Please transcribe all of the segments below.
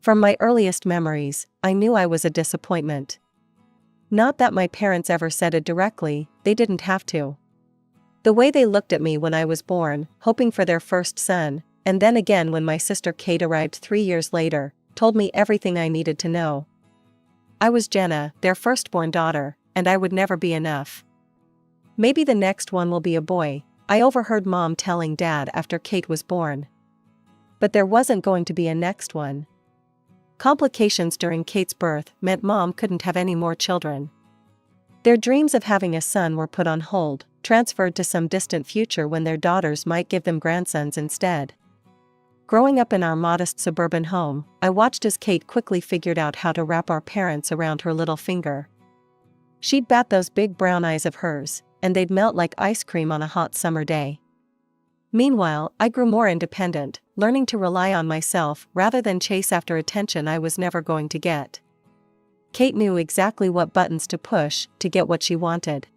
From my earliest memories, I knew I was a disappointment. Not that my parents ever said it directly, they didn't have to. The way they looked at me when I was born, hoping for their first son, and then again when my sister Kate arrived 3 years later, told me everything I needed to know. I was Jenna, their firstborn daughter, and I would never be enough. Maybe the next one will be a boy, I overheard Mom telling Dad after Kate was born. But there wasn't going to be a next one. Complications during Kate's birth meant Mom couldn't have any more children. Their dreams of having a son were put on hold, transferred to some distant future when their daughters might give them grandsons instead. Growing up in our modest suburban home, I watched as Kate quickly figured out how to wrap our parents around her little finger. She'd bat those big brown eyes of hers, and they'd melt like ice cream on a hot summer day. Meanwhile, I grew more independent, learning to rely on myself rather than chase after attention I was never going to get. Kate knew exactly what buttons to push to get what she wanted.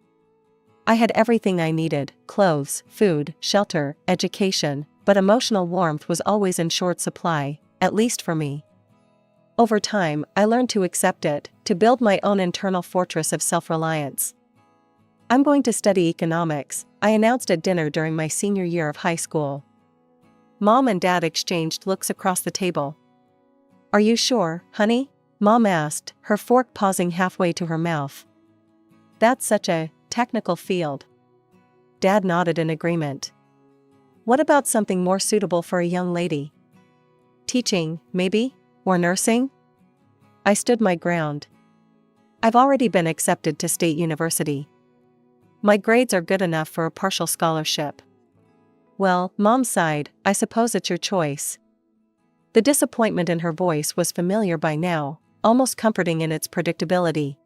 I had everything I needed: clothes, food, shelter, education, but emotional warmth was always in short supply, at least for me. Over time, I learned to accept it, to build my own internal fortress of self-reliance. I'm going to study economics, I announced at dinner during my senior year of high school. Mom and Dad exchanged looks across the table. Are you sure, honey? Mom asked, her fork pausing halfway to her mouth. That's such a technical field. Dad nodded in agreement. What about something more suitable for a young lady? Teaching, maybe? Or nursing? I stood my ground. I've already been accepted to State University. My grades are good enough for a partial scholarship. Well, Mom sighed, I suppose it's your choice. The disappointment in her voice was familiar by now, almost comforting in its predictability.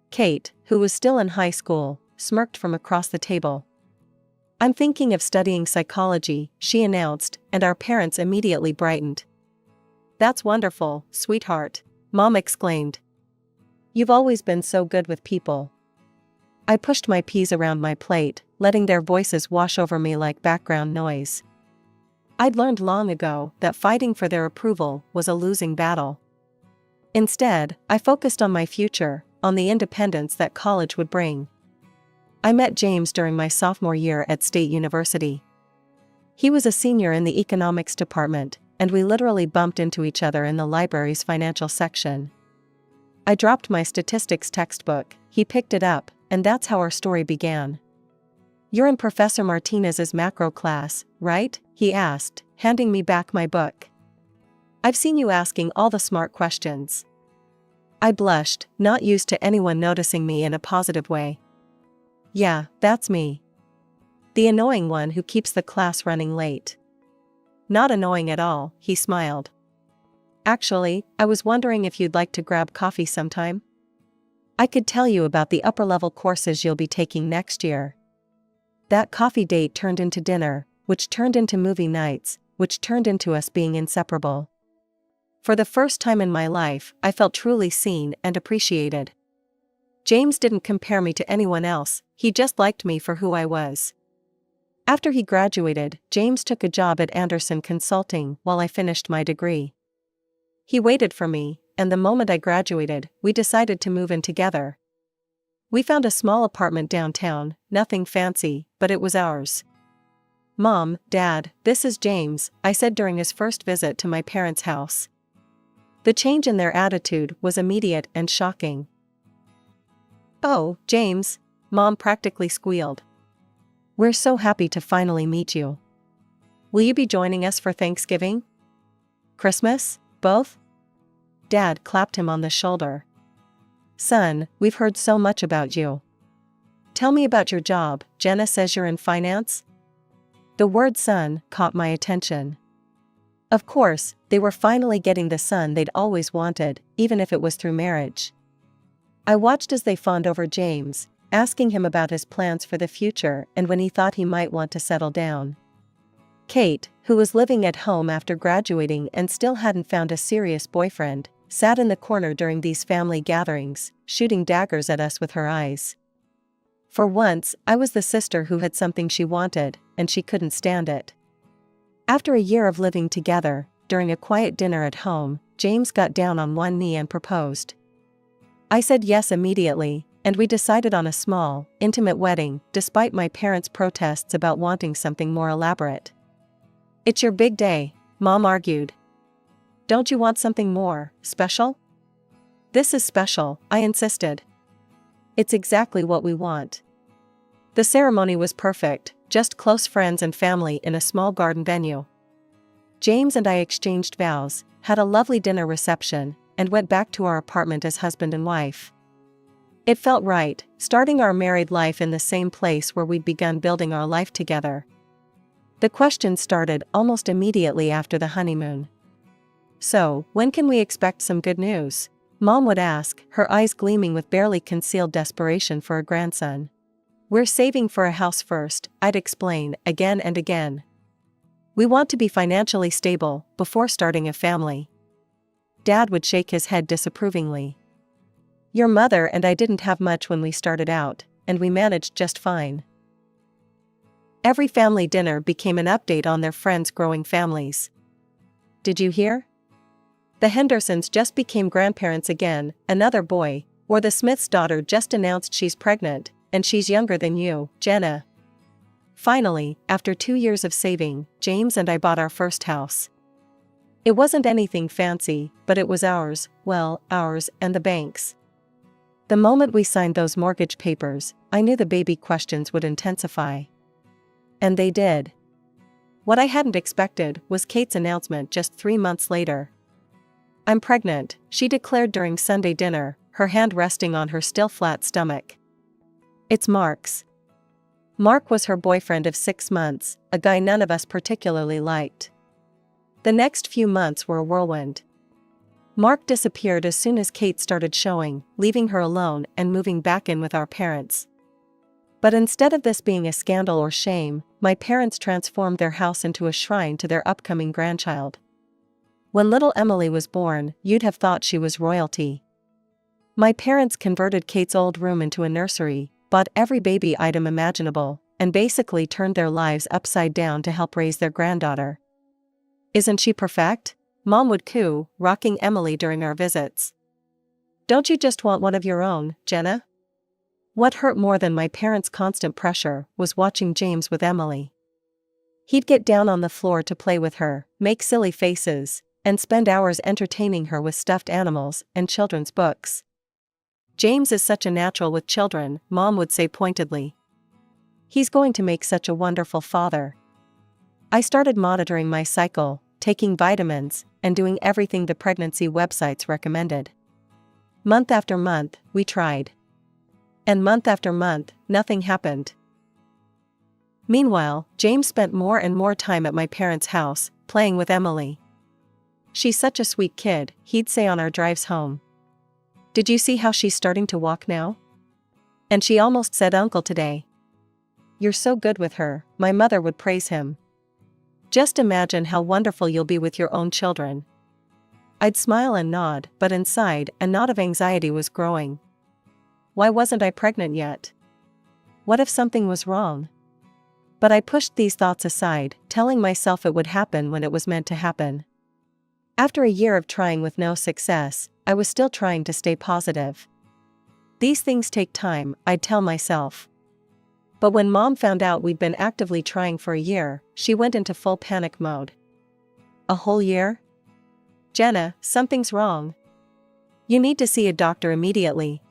Kate, who was still in high school, smirked from across the table. I'm thinking of studying psychology, she announced, and our parents immediately brightened. That's wonderful, sweetheart, Mom exclaimed. You've always been so good with people. I pushed my peas around my plate, letting their voices wash over me like background noise. I'd learned long ago that fighting for their approval was a losing battle. Instead, I focused on my future, on the independence that college would bring. I met James during my sophomore year at State University. He was a senior in the economics department, and we literally bumped into each other in the library's financial section. I dropped my statistics textbook, he picked it up, and that's how our story began. You're in Professor Martinez's macro class, right? He asked, handing me back my book. I've seen you asking all the smart questions. I blushed, not used to anyone noticing me in a positive way. Yeah, that's me. The annoying one who keeps the class running late. Not annoying at all, he smiled. Actually, I was wondering if you'd like to grab coffee sometime? I could tell you about the upper-level courses you'll be taking next year. That coffee date turned into dinner, which turned into movie nights, which turned into us being inseparable. For the first time in my life, I felt truly seen and appreciated. James didn't compare me to anyone else, he just liked me for who I was. After he graduated, James took a job at Anderson Consulting while I finished my degree. He waited for me, and the moment I graduated, we decided to move in together. We found a small apartment downtown, nothing fancy, but it was ours. Mom, Dad, this is James, I said during his first visit to my parents' house. The change in their attitude was immediate and shocking. Oh, James, Mom practically squealed. We're so happy to finally meet you. Will you be joining us for Thanksgiving? Christmas, both? Dad clapped him on the shoulder. Son, we've heard so much about you. Tell me about your job. Jenna says you're in finance? The word son caught my attention. Of course, they were finally getting the son they'd always wanted, even if it was through marriage. I watched as they fawned over James, asking him about his plans for the future and when he thought he might want to settle down. Kate, who was living at home after graduating and still hadn't found a serious boyfriend, sat in the corner during these family gatherings, shooting daggers at us with her eyes. For once, I was the sister who had something she wanted, and she couldn't stand it. After a year of living together, during a quiet dinner at home, James got down on one knee and proposed. I said yes immediately, and we decided on a small, intimate wedding, despite my parents' protests about wanting something more elaborate. "It's your big day," Mom argued. "Don't you want something more special?" "This is special," I insisted. "It's exactly what we want." The ceremony was perfect, just close friends and family in a small garden venue. James and I exchanged vows, had a lovely dinner reception, and went back to our apartment as husband and wife. It felt right, starting our married life in the same place where we'd begun building our life together. The questions started almost immediately after the honeymoon. "So, when can we expect some good news?" Mom would ask, her eyes gleaming with barely concealed desperation for a grandson. "We're saving for a house first," I'd explain, again and again. "We want to be financially stable before starting a family." Dad would shake his head disapprovingly. "Your mother and I didn't have much when we started out, and we managed just fine." Every family dinner became an update on their friends' growing families. "Did you hear? The Hendersons just became grandparents again, another boy," or "the Smith's daughter just announced she's pregnant, and she's younger than you, Jenna." Finally, after 2 years of saving, James and I bought our first house. It wasn't anything fancy, but it was ours, well, ours and the bank's. The moment we signed those mortgage papers, I knew the baby questions would intensify. And they did. What I hadn't expected was Kate's announcement just 3 months later. "I'm pregnant," she declared during Sunday dinner, her hand resting on her still flat stomach. "It's Mark's." Mark was her boyfriend of 6 months, a guy none of us particularly liked. The next few months were a whirlwind. Mark disappeared as soon as Kate started showing, leaving her alone and moving back in with our parents. But instead of this being a scandal or shame, my parents transformed their house into a shrine to their upcoming grandchild. When little Emily was born, you'd have thought she was royalty. My parents converted Kate's old room into a nursery, bought every baby item imaginable, and basically turned their lives upside down to help raise their granddaughter. "Isn't she perfect?" Mom would coo, rocking Emily during our visits. "Don't you just want one of your own, Jenna?" What hurt more than my parents' constant pressure was watching James with Emily. He'd get down on the floor to play with her, make silly faces, and spend hours entertaining her with stuffed animals and children's books. "James is such a natural with children," Mom would say pointedly. "He's going to make such a wonderful father." I started monitoring my cycle, taking vitamins, and doing everything the pregnancy websites recommended. Month after month, we tried. And month after month, nothing happened. Meanwhile, James spent more and more time at my parents' house, playing with Emily. "She's such a sweet kid," he'd say on our drives home. "Did you see how she's starting to walk now? And she almost said uncle today." "You're so good with her," my mother would praise him. "Just imagine how wonderful you'll be with your own children." I'd smile and nod, but inside, a knot of anxiety was growing. Why wasn't I pregnant yet? What if something was wrong? But I pushed these thoughts aside, telling myself it would happen when it was meant to happen. After a year of trying with no success, I was still trying to stay positive. These things take time, I'd tell myself. But when Mom found out we'd been actively trying for a year, she went into full panic mode. "A whole year? Jenna, something's wrong. You need to see a doctor immediately."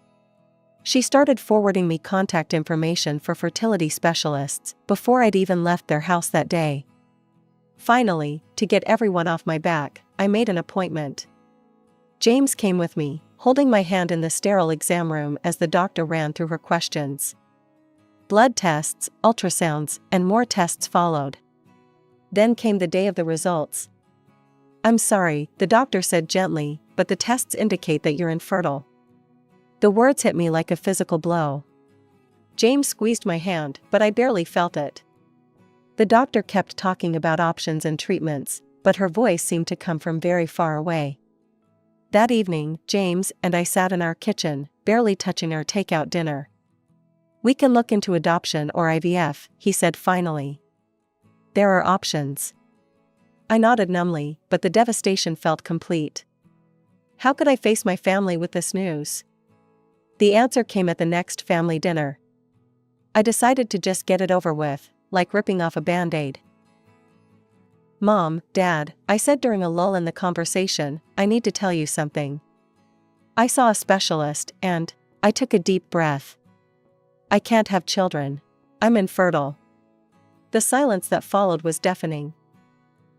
She started forwarding me contact information for fertility specialists before I'd even left their house that day. Finally, to get everyone off my back, I made an appointment. James came with me, holding my hand in the sterile exam room as the doctor ran through her questions. Blood tests, ultrasounds, and more tests followed. Then came the day of the results. "I'm sorry," the doctor said gently, "but the tests indicate that you're infertile." The words hit me like a physical blow. James squeezed my hand, but I barely felt it. The doctor kept talking about options and treatments, but her voice seemed to come from very far away. That evening, James and I sat in our kitchen, barely touching our takeout dinner. "We can look into adoption or IVF," he said finally. "There are options." I nodded numbly, but the devastation felt complete. How could I face my family with this news? The answer came at the next family dinner. I decided to just get it over with, like ripping off a band-aid. "Mom, Dad," I said during a lull in the conversation, "I need to tell you something. I saw a specialist and..." I took a deep breath. "I can't have children. I'm infertile." The silence that followed was deafening.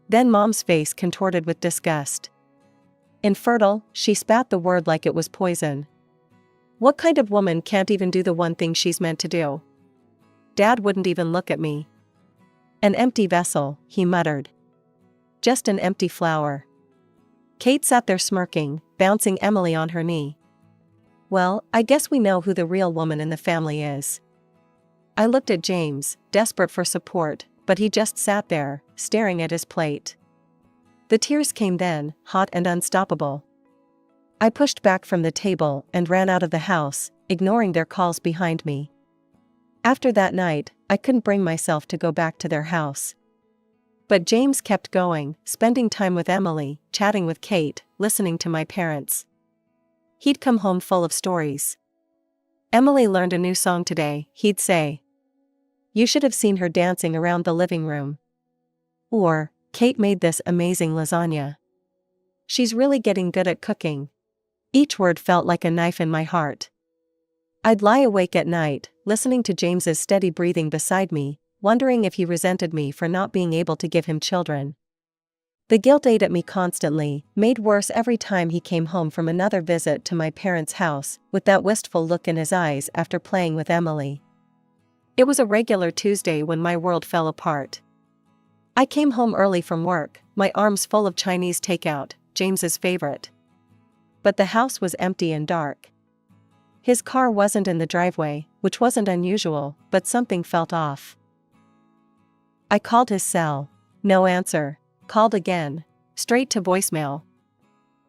Then Mom's face contorted with disgust. "Infertile?" She spat the word like it was poison. "What kind of woman can't even do the one thing she's meant to do?" Dad wouldn't even look at me. "An empty vessel," he muttered. "Just an empty flower." Kate sat there smirking, bouncing Emily on her knee. "Well, I guess we know who the real woman in the family is." I looked at James, desperate for support, but he just sat there, staring at his plate. The tears came then, hot and unstoppable. I pushed back from the table and ran out of the house, ignoring their calls behind me. After that night, I couldn't bring myself to go back to their house. But James kept going, spending time with Emily, chatting with Kate, listening to my parents. He'd come home full of stories. "Emily learned a new song today," he'd say. "You should have seen her dancing around the living room." Or, "Kate made this amazing lasagna. She's really getting good at cooking." Each word felt like a knife in my heart. I'd lie awake at night, listening to James's steady breathing beside me, wondering if he resented me for not being able to give him children. The guilt ate at me constantly, made worse every time he came home from another visit to my parents' house, with that wistful look in his eyes after playing with Emily. It was a regular Tuesday when my world fell apart. I came home early from work, my arms full of Chinese takeout, James's favorite. But the house was empty and dark. His car wasn't in the driveway, which wasn't unusual, but something felt off. I called his cell. No answer. Called again. Straight to voicemail.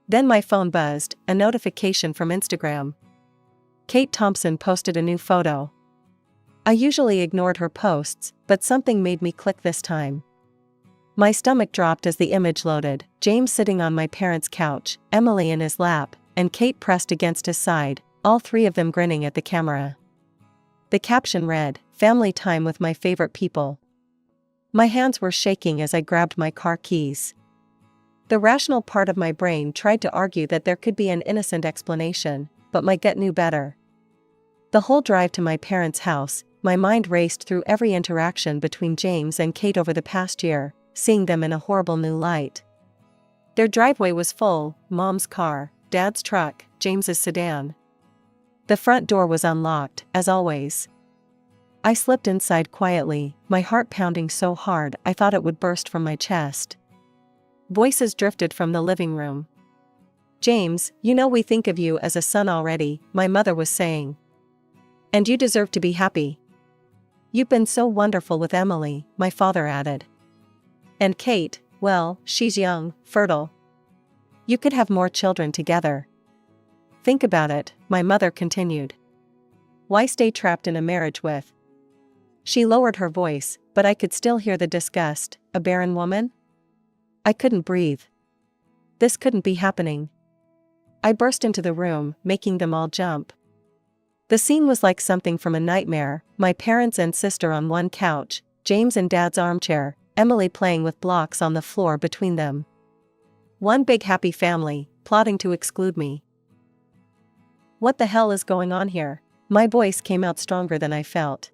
Then my phone buzzed, a notification from Instagram. Kate Thompson posted a new photo. I usually ignored her posts, but something made me click this time. My stomach dropped as the image loaded, James sitting on my parents' couch, Emily in his lap, and Kate pressed against his side, all three of them grinning at the camera. The caption read, "Family time with my favorite people." My hands were shaking as I grabbed my car keys. The rational part of my brain tried to argue that there could be an innocent explanation, but my gut knew better. The whole drive to my parents' house, my mind raced through every interaction between James and Kate over the past year, seeing them in a horrible new light. Their driveway was full, Mom's car, Dad's truck, James's sedan. The front door was unlocked, as always. I slipped inside quietly, my heart pounding so hard I thought it would burst from my chest. Voices drifted from the living room. "James, you know we think of you as a son already," my mother was saying. "And you deserve to be happy. You've been so wonderful with Emily," my father added. "And Kate, well, she's young, fertile. You could have more children together. Think about it," my mother continued. "Why stay trapped in a marriage with..." She lowered her voice, but I could still hear the disgust. "A barren woman?" I couldn't breathe. This couldn't be happening. I burst into the room, making them all jump. The scene was like something from a nightmare, my parents and sister on one couch, James in Dad's armchair, Emily playing with blocks on the floor between them. One big happy family, plotting to exclude me. "What the hell is going on here?" My voice came out stronger than I felt.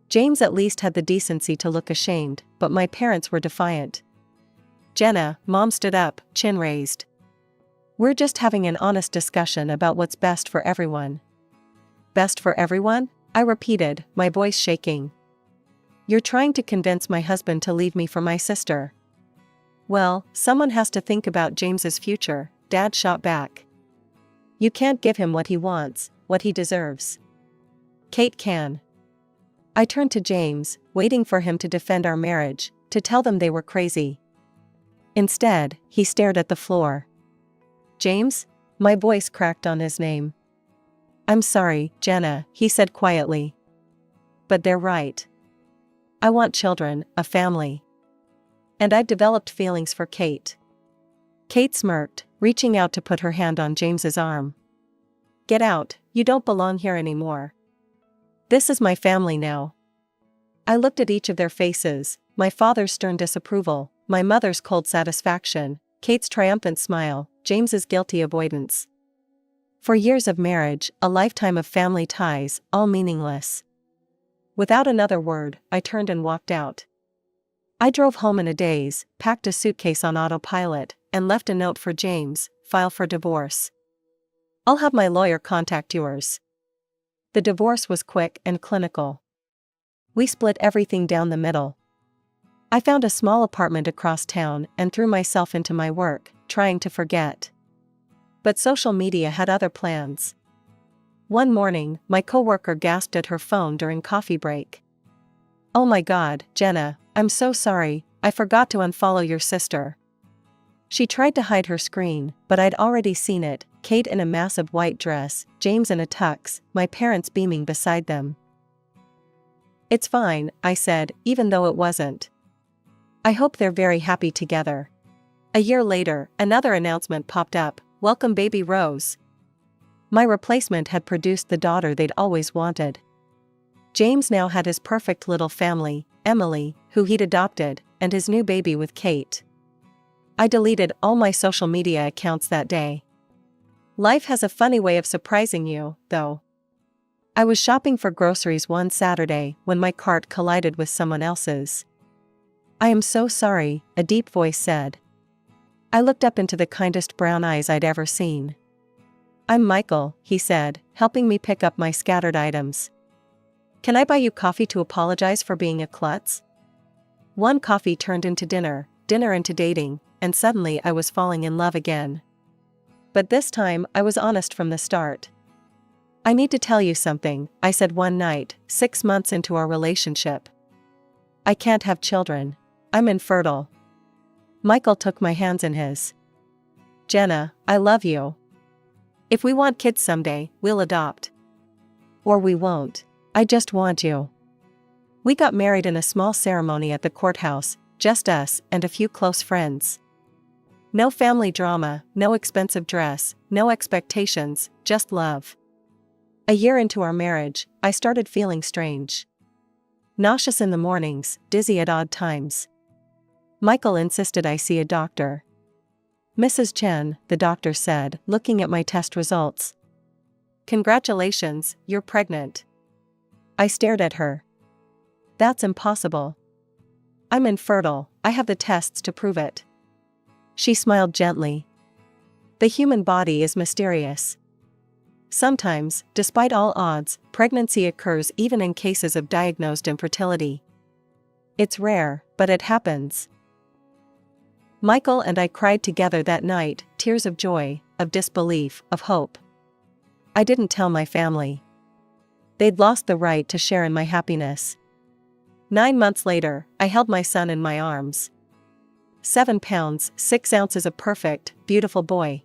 James at least had the decency to look ashamed, but my parents were defiant. "Jenna," Mom stood up, chin raised. "We're just having an honest discussion about what's best for everyone." "Best for everyone?" I repeated, my voice shaking. "You're trying to convince my husband to leave me for my sister." "Well, someone has to think about James's future," Dad shot back. "You can't give him what he wants, what he deserves. Kate can." I turned to James, waiting for him to defend our marriage, to tell them they were crazy. Instead, he stared at the floor. "James?" My voice cracked on his name. "I'm sorry, Jenna," he said quietly. "But they're right. I want children, a family. And I've developed feelings for Kate. Kate smirked, reaching out to put her hand on James's arm. Get out, you don't belong here anymore. This is my family now. I looked at each of their faces, my father's stern disapproval, my mother's cold satisfaction, Kate's triumphant smile, James's guilty avoidance. 4 years of marriage, a lifetime of family ties, all meaningless. Without another word, I turned and walked out. I drove home in a daze, packed a suitcase on autopilot, and left a note for James, file for divorce. I'll have my lawyer contact yours. The divorce was quick and clinical. We split everything down the middle. I found a small apartment across town and threw myself into my work, trying to forget. But social media had other plans. One morning, my coworker gasped at her phone during coffee break. "Oh my God, Jenna, I'm so sorry, I forgot to unfollow your sister." She tried to hide her screen, but I'd already seen it, Kate in a massive white dress, James in a tux, my parents beaming beside them. "It's fine," I said, even though it wasn't. "I hope they're very happy together." A year later, another announcement popped up, "Welcome baby Rose." My replacement had produced the daughter they'd always wanted. James now had his perfect little family, Emily, who he'd adopted, and his new baby with Kate. I deleted all my social media accounts that day. Life has a funny way of surprising you, though. I was shopping for groceries one Saturday when my cart collided with someone else's. "I am so sorry," a deep voice said. I looked up into the kindest brown eyes I'd ever seen. "I'm Michael," he said, helping me pick up my scattered items. "Can I buy you coffee to apologize for being a klutz?" One coffee turned into dinner, dinner into dating, and suddenly I was falling in love again. But this time I was honest from the start. "I need to tell you something," I said one night, 6 months into our relationship. "I can't have children. I'm infertile." Michael took my hands in his. "Jenna, I love you. If we want kids someday, we'll adopt. Or we won't. I just want you." We got married in a small ceremony at the courthouse, just us and a few close friends. No family drama, no expensive dress, no expectations, just love. A year into our marriage, I started feeling strange. Nauseous in the mornings, dizzy at odd times. Michael insisted I see a doctor. "Mrs. Chen," the doctor said, looking at my test results. "Congratulations, you're pregnant." I stared at her. "That's impossible. I'm infertile, I have the tests to prove it." She smiled gently. "The human body is mysterious. Sometimes, despite all odds, pregnancy occurs even in cases of diagnosed infertility. It's rare, but it happens." Michael and I cried together that night, tears of joy, of disbelief, of hope. I didn't tell my family. They'd lost the right to share in my happiness. 9 months later, I held my son in my arms. 7 pounds, 6 ounces of perfect, beautiful boy.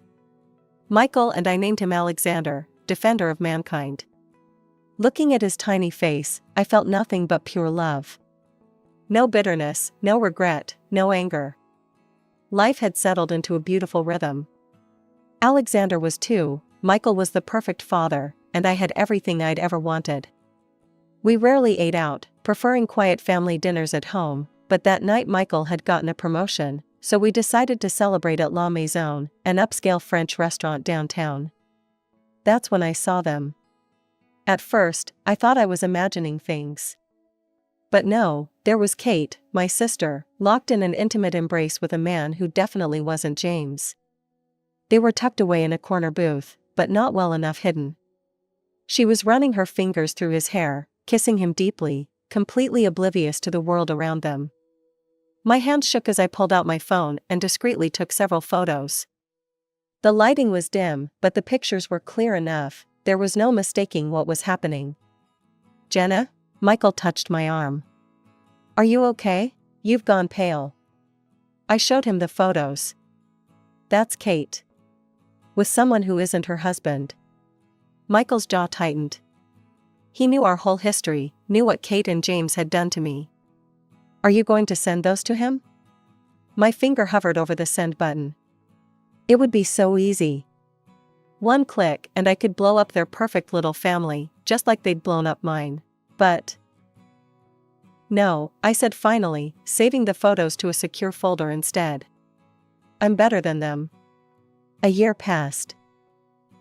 Michael and I named him Alexander, defender of mankind. Looking at his tiny face, I felt nothing but pure love. No bitterness, no regret, no anger. Life had settled into a beautiful rhythm. Alexander was 2, Michael was the perfect father, and I had everything I'd ever wanted. We rarely ate out, preferring quiet family dinners at home, but that night Michael had gotten a promotion, so we decided to celebrate at La Maison, an upscale French restaurant downtown. That's when I saw them. At first, I thought I was imagining things. But no, there was Kate, my sister, locked in an intimate embrace with a man who definitely wasn't James. They were tucked away in a corner booth, but not well enough hidden. She was running her fingers through his hair, kissing him deeply, completely oblivious to the world around them. My hand shook as I pulled out my phone and discreetly took several photos. The lighting was dim, but the pictures were clear enough, there was no mistaking what was happening. "Jenna?" Michael touched my arm. "Are you okay? You've gone pale." I showed him the photos. "That's Kate. With someone who isn't her husband." Michael's jaw tightened. He knew our whole history, knew what Kate and James had done to me. "Are you going to send those to him?" My finger hovered over the send button. It would be so easy. One click and I could blow up their perfect little family, just like they'd blown up mine. But no, I said finally, saving the photos to a secure folder instead. I'm better than them. A year passed.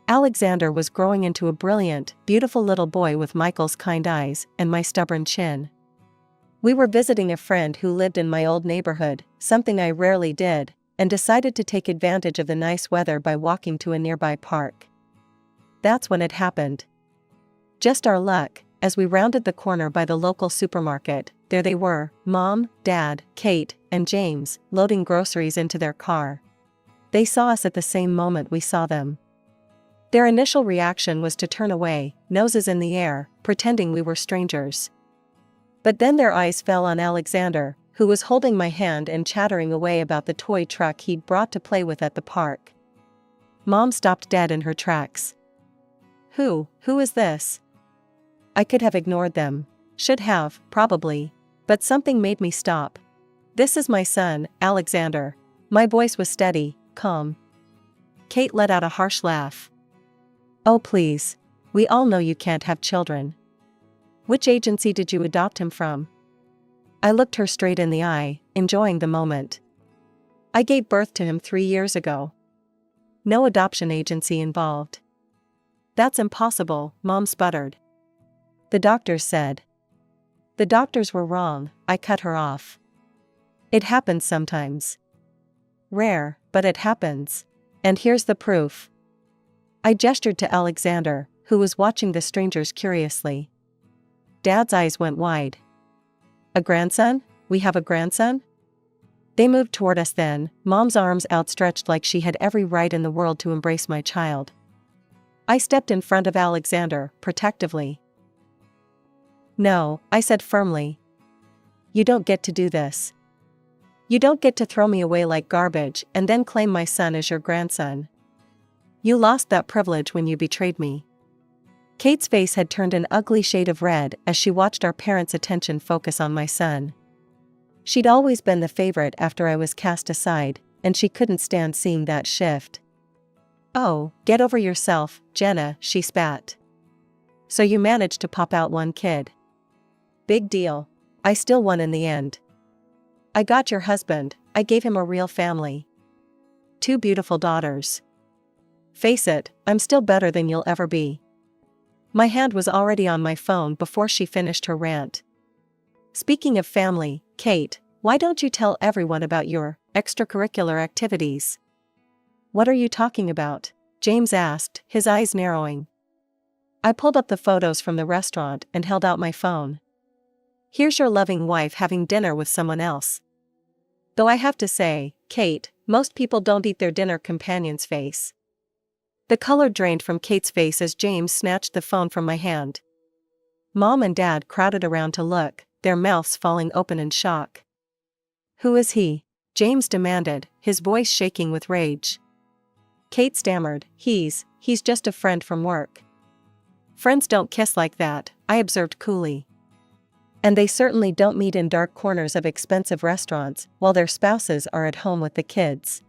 Alexander was growing into a brilliant, beautiful little boy with Michael's kind eyes and my stubborn chin. We were visiting a friend who lived in my old neighborhood, something I rarely did, and decided to take advantage of the nice weather by walking to a nearby park. That's when it happened. Just our luck, as we rounded the corner by the local supermarket, there they were, Mom, Dad, Kate, and James, loading groceries into their car. They saw us at the same moment we saw them. Their initial reaction was to turn away, noses in the air, pretending we were strangers. But then their eyes fell on Alexander, who was holding my hand and chattering away about the toy truck he'd brought to play with at the park. Mom stopped dead in her tracks. Who is this? I could have ignored them. Should have, probably. But something made me stop. This is my son, Alexander. My voice was steady, calm. Kate let out a harsh laugh. Oh please. We all know you can't have children. Which agency did you adopt him from? I looked her straight in the eye, enjoying the moment. I gave birth to him 3 years ago. No adoption agency involved. That's impossible, Mom sputtered. The doctors said. The doctors were wrong, I cut her off. It happens sometimes. Rare, but it happens. And here's the proof. I gestured to Alexander, who was watching the strangers curiously. Dad's eyes went wide. A grandson? We have a grandson? They moved toward us then, Mom's arms outstretched like she had every right in the world to embrace my child. I stepped in front of Alexander, protectively. No, I said firmly. You don't get to do this. You don't get to throw me away like garbage and then claim my son as your grandson. You lost that privilege when you betrayed me. Kate's face had turned an ugly shade of red as she watched our parents' attention focus on my son. She'd always been the favorite after I was cast aside, and she couldn't stand seeing that shift. Oh, get over yourself, Jenna, she spat. So you managed to pop out one kid. Big deal. I still won in the end. I got your husband, I gave him a real family. 2 beautiful daughters. Face it, I'm still better than you'll ever be. My hand was already on my phone before she finished her rant. Speaking of family, Kate, why don't you tell everyone about your extracurricular activities? What are you talking about? James asked, his eyes narrowing. I pulled up the photos from the restaurant and held out my phone. Here's your loving wife having dinner with someone else. Though I have to say, Kate, most people don't eat their dinner companion's face. The color drained from Kate's face as James snatched the phone from my hand. Mom and Dad crowded around to look, their mouths falling open in shock. Who is he? James demanded, his voice shaking with rage. Kate stammered, he's just a friend from work. Friends don't kiss like that, I observed coolly. And they certainly don't meet in dark corners of expensive restaurants while their spouses are at home with the kids.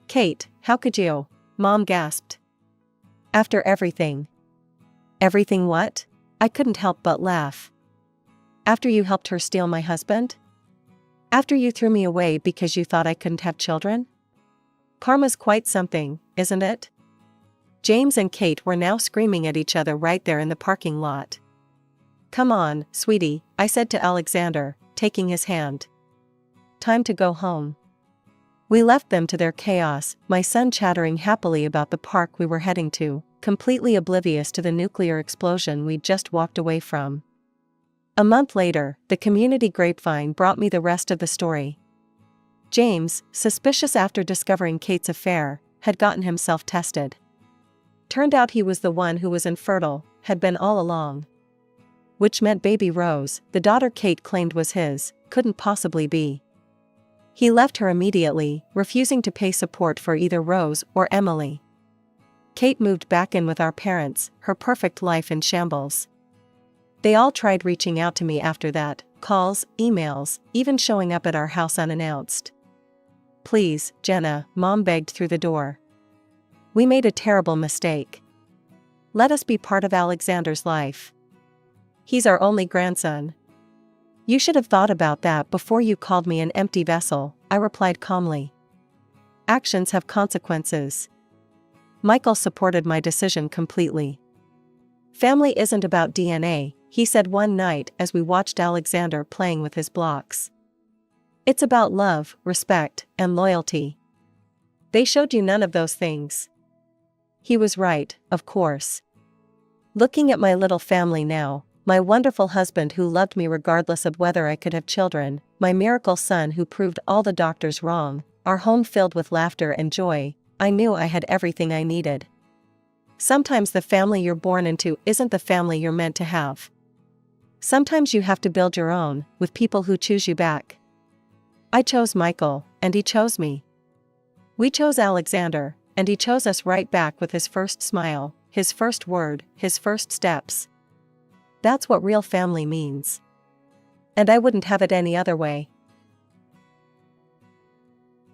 Kate, how could you? Mom gasped. After everything. Everything what? I couldn't help but laugh. After you helped her steal my husband? After you threw me away because you thought I couldn't have children? Karma's quite something, isn't it? James and Kate were now screaming at each other right there in the parking lot. Come on, sweetie, I said to Alexander, taking his hand. Time to go home. We left them to their chaos, my son chattering happily about the park we were heading to, completely oblivious to the nuclear explosion we'd just walked away from. A month later, the community grapevine brought me the rest of the story. James, suspicious after discovering Kate's affair, had gotten himself tested. Turned out he was the one who was infertile, had been all along. Which meant baby Rose, the daughter Kate claimed was his, couldn't possibly be. He left her immediately, refusing to pay support for either Rose or Emily. Kate moved back in with our parents, her perfect life in shambles. They all tried reaching out to me after that, calls, emails, even showing up at our house unannounced. Please, Jenna, Mom begged through the door. We made a terrible mistake. Let us be part of Alexander's life. He's our only grandson. You should have thought about that before you called me an empty vessel, I replied calmly. Actions have consequences. Michael supported my decision completely. Family isn't about DNA, he said one night as we watched Alexander playing with his blocks. It's about love, respect, and loyalty. They showed you none of those things. He was right, of course. Looking at my little family now, my wonderful husband who loved me regardless of whether I could have children, my miracle son who proved all the doctors wrong, our home filled with laughter and joy, I knew I had everything I needed. Sometimes the family you're born into isn't the family you're meant to have. Sometimes you have to build your own, with people who choose you back. I chose Michael, and he chose me. We chose Alexander, and he chose us right back with his first smile, his first word, his first steps. That's what real family means. And I wouldn't have it any other way.